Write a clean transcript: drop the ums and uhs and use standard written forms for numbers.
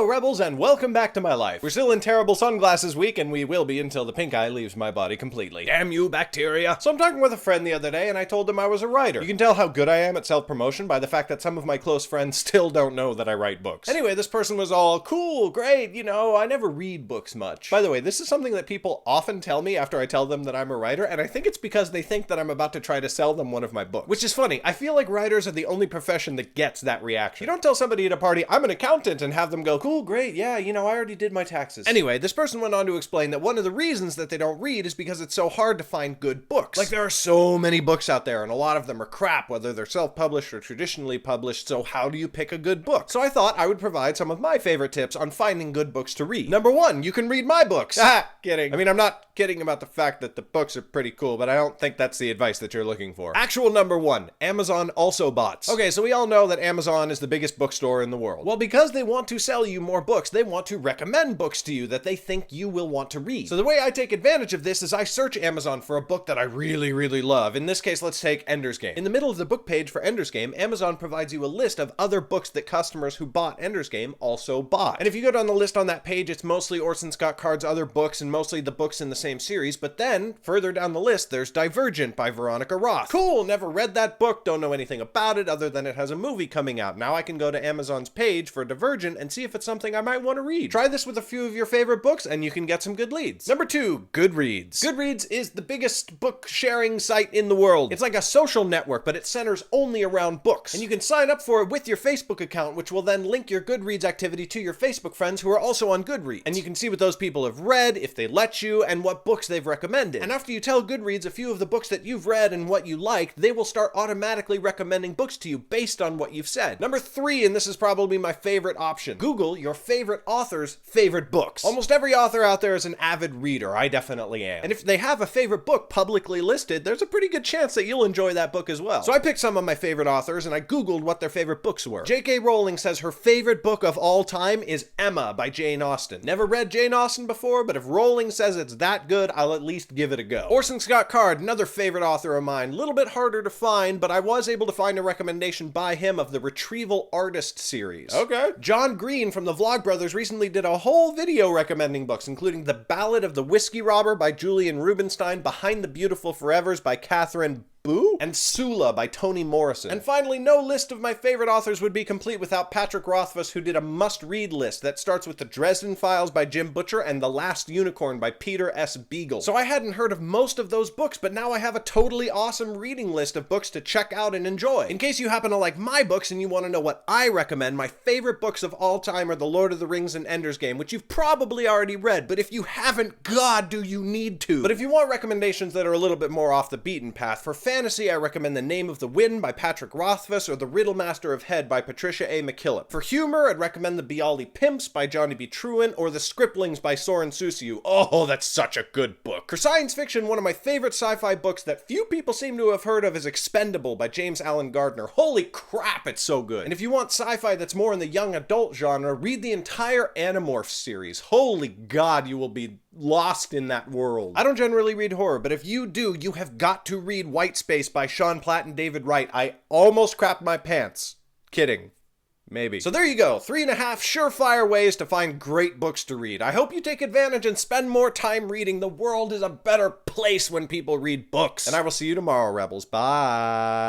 Hello, Rebels, and welcome back to my life. We're still in terrible sunglasses week, and we will be until the pink eye leaves my body completely. Damn you, bacteria. So I'm talking with a friend the other day, and I told him I was a writer. You can tell how good I am at self-promotion by the fact that some of my close friends still don't know that I write books. Anyway, this person was all, cool, great, you know, I never read books much. By the way, this is something that people often tell me after I tell them that I'm a writer, and I think it's because they think that I'm about to try to sell them one of my books. Which is funny. I feel like writers are the only profession that gets that reaction. You don't tell somebody at a party, I'm an accountant, and have them go, cool, great, yeah, you know, I already did my taxes. Anyway, this person went on to explain that one of the reasons that they don't read is because it's so hard to find good books. Like, there are so many books out there, and a lot of them are crap, whether they're self-published or traditionally published, so how do you pick a good book? So I thought I would provide some of my favorite tips on finding good books to read. Number one, you can read my books. Ah, kidding. I mean, I'm not kidding about the fact that the books are pretty cool, but I don't think that's the advice that you're looking for. Actual number one, Amazon also bots. Okay, so we all know that Amazon is the biggest bookstore in the world. Well, because they want to sell you more books, they want to recommend books to you that they think you will want to read. So the way I take advantage of this is I search Amazon for a book that I really love. In this case, let's take Ender's Game. In the middle of the book page for Ender's Game, Amazon provides you a list of other books that customers who bought Ender's Game also bought. And if you go down the list on that page, it's mostly Orson Scott Card's other books and mostly the books in the same series, but then, further down the list, there's Divergent by Veronica Roth. Cool, never read that book, don't know anything about it other than it has a movie coming out. Now I can go to Amazon's page for Divergent and see if it's something I might want to read. Try this with a few of your favorite books and you can get some good leads. Number two, Goodreads. Goodreads is the biggest book sharing site in the world. It's like a social network, but it centers only around books. And you can sign up for it with your Facebook account, which will then link your Goodreads activity to your Facebook friends who are also on Goodreads. And you can see what those people have read, if they let you, and what books they've recommended. And after you tell Goodreads a few of the books that you've read and what you like, they will start automatically recommending books to you based on what you've said. Number three, and this is probably my favorite option, Google your favorite author's favorite books. Almost every author out there is an avid reader. I definitely am. And if they have a favorite book publicly listed, there's a pretty good chance that you'll enjoy that book as well. So I picked some of my favorite authors and I Googled what their favorite books were. J.K. Rowling says her favorite book of all time is Emma by Jane Austen. Never read Jane Austen before, but if Rowling says it's that good, I'll at least give it a go. Orson Scott Card, another favorite author of mine. A little bit harder to find, but I was able to find a recommendation by him of the Retrieval Artist series. Okay. John Green from the Vlogbrothers recently did a whole video recommending books, including The Ballad of the Whiskey Robber by Julian Rubinstein, Behind the Beautiful Forevers by Catherine Boo, and Sula by Toni Morrison. And finally, no list of my favorite authors would be complete without Patrick Rothfuss, who did a must-read list that starts with The Dresden Files by Jim Butcher and The Last Unicorn by Peter S. Beagle. So I hadn't heard of most of those books, but now I have a totally awesome reading list of books to check out and enjoy. In case you happen to like my books and you want to know what I recommend, my favorite books of all time are The Lord of the Rings and Ender's Game, which you've probably already read, but if you haven't, God, do you need to. But if you want recommendations that are a little bit more off the beaten path, for fantasy, I recommend The Name of the Wind by Patrick Rothfuss or The Riddle-Master of Head by Patricia A. McKillop. For humor, I'd recommend The Bialy Pimps by Johnny B. Trewin or The Scripplings by Soren Susiu. Oh, that's such a good book. For science fiction, one of my favorite sci-fi books that few people seem to have heard of is Expendable by James Allen Gardner. Holy crap, it's so good. And if you want sci-fi that's more in the young adult genre, read the entire Animorphs series. Holy God, you will be lost in that world. I don't generally read horror, but if you do, you have got to read White Space by Sean Platt and David Wright. I almost crapped my pants. Kidding. Maybe. So there you go, 3.5 surefire ways to find great books to read. I hope you take advantage and spend more time reading. The world is a better place when people read books. And I will see you tomorrow, Rebels. Bye.